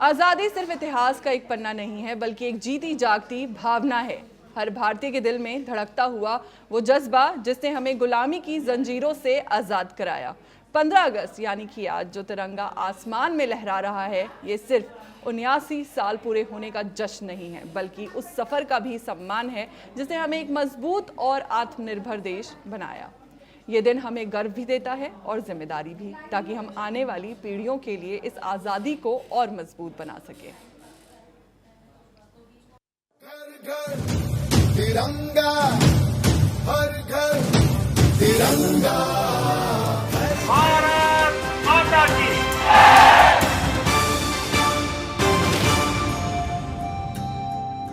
आज़ादी सिर्फ इतिहास का एक पन्ना नहीं है, बल्कि एक जीती जागती भावना है। हर भारतीय के दिल में धड़कता हुआ वो जज्बा जिसने हमें गुलामी की जंजीरों से आज़ाद कराया। 15 अगस्त यानी कि आज जो तिरंगा आसमान में लहरा रहा है, ये सिर्फ 79 साल पूरे होने का जश्न नहीं है, बल्कि उस सफ़र का भी सम्मान है जिसने हमें एक मजबूत और आत्मनिर्भर देश बनाया। ये दिन हमें गर्व भी देता है और जिम्मेदारी भी, ताकि हम आने वाली पीढ़ियों के लिए इस आज़ादी को और मजबूत बना सकें। घर घर तिरंगा, हर घर तिरंगा। भारत माता की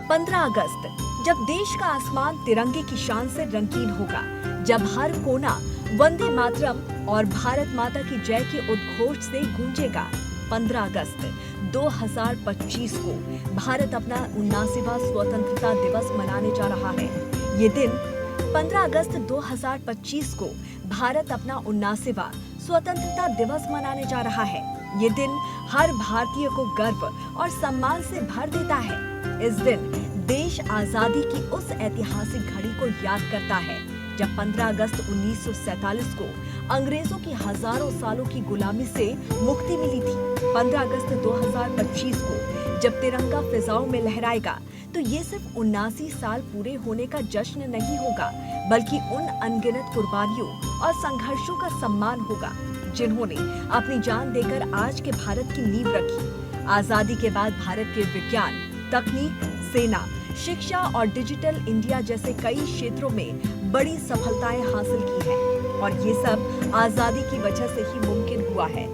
15 अगस्त जब देश का आसमान तिरंगे की शान से रंगीन होगा, जब हर कोना वंदे मातरम और भारत माता की जय के उद्घोष से गूंजेगा। 15 अगस्त 2025 को भारत अपना 79वां स्वतंत्रता दिवस मनाने जा रहा है। ये दिन 15 अगस्त 2025 को भारत अपना 79वां स्वतंत्रता दिवस मनाने जा रहा है। ये दिन हर भारतीय को गर्व और सम्मान से भर देता है। इस दिन देश आजादी की उस ऐतिहासिक घड़ी को याद करता है जब 15 अगस्त 1947 को अंग्रेजों की हजारों सालों की गुलामी से मुक्ति मिली थी। 15 अगस्त 2025 को जब तिरंगा फिजाओं में लहराएगा, तो ये सिर्फ 79 साल पूरे होने का जश्न नहीं होगा, बल्कि उन अनगिनत कुर्बानियों और संघर्षों का सम्मान होगा जिन्होंने अपनी जान देकर आज के भारत की नींव रखी। आजादी के बाद भारत के विज्ञान, तकनीक, सेना, शिक्षा और डिजिटल इंडिया जैसे कई क्षेत्रों में बड़ी सफलताएं हासिल की हैं, और ये सब आजादी की वजह से ही मुमकिन हुआ है।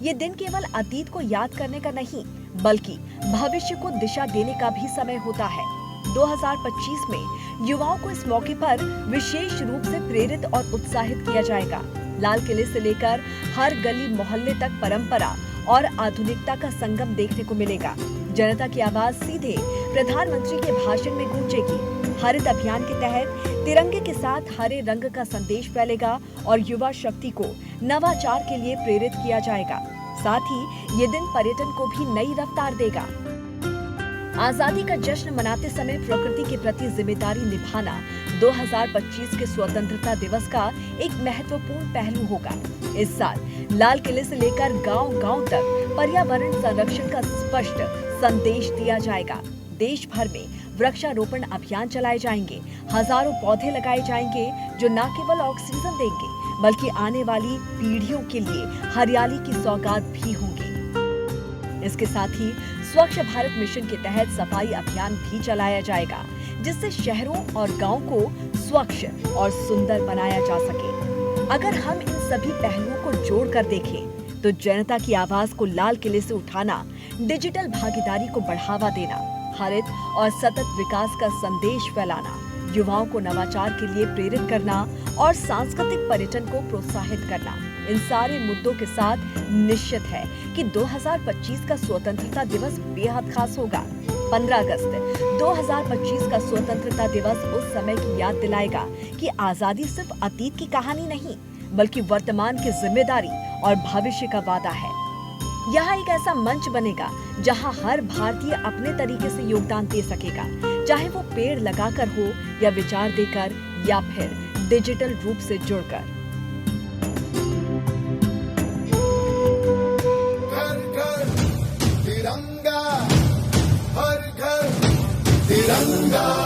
ये दिन केवल अतीत को याद करने का नहीं, बल्कि भविष्य को दिशा देने का भी समय होता है। 2025 में युवाओं को इस मौके पर विशेष रूप से प्रेरित और उत्साहित किया जाएगा। लाल किले से लेकर हर गली मोहल्ले तक परंपरा और आधुनिकता का संगम देखने को मिलेगा। जनता की आवाज सीधे प्रधानमंत्री के भाषण में गूंजेगी। हरित अभियान के तहत तिरंगे के साथ हरे रंग का संदेश फैलेगा और युवा शक्ति को नवाचार के लिए प्रेरित किया जाएगा। साथ ही ये दिन पर्यटन को भी नई रफ्तार देगा। आजादी का जश्न मनाते समय प्रकृति के प्रति जिम्मेदारी निभाना 2025 के स्वतंत्रता दिवस का एक महत्वपूर्ण पहलू होगा। इस साल लाल किले से लेकर गांव-गांव तक पर्यावरण संरक्षण का स्पष्ट संदेश दिया जाएगा। देश भर में वृक्षारोपण अभियान चलाए जाएंगे। हजारों पौधे लगाए जाएंगे जो न केवल ऑक्सीजन देंगे, बल्कि आने वाली पीढ़ियों के लिए हरियाली की सौगात भी होंगी। इसके साथ ही स्वच्छ भारत मिशन के तहत सफाई अभियान भी चलाया जाएगा, जिससे शहरों और गांव को स्वच्छ और सुंदर बनाया जा सके। अगर हम इन सभी पहलुओं को जोड़कर देखें, तो जनता की आवाज को लाल किले से उठाना, डिजिटल भागीदारी को बढ़ावा देना, हरित और सतत विकास का संदेश फैलाना, युवाओं को नवाचार के लिए प्रेरित करना और सांस्कृतिक पर्यटन को प्रोत्साहित करना, इन सारे मुद्दों के साथ निश्चित है कि 2025 का स्वतंत्रता दिवस बेहद खास होगा। 15 अगस्त 2025 का स्वतंत्रता दिवस उस समय की याद दिलाएगा कि आजादी सिर्फ अतीत की कहानी नहीं, बल्कि वर्तमान की जिम्मेदारी और भविष्य का वादा है। यहाँ एक ऐसा मंच बनेगा जहाँ हर भारतीय अपने तरीके से योगदान दे सकेगा, चाहे वो पेड़ लगाकर हो या विचार देकर या फिर डिजिटल रूप से जुड़कर। घर घर तिरंगा, हर घर तिरंगा।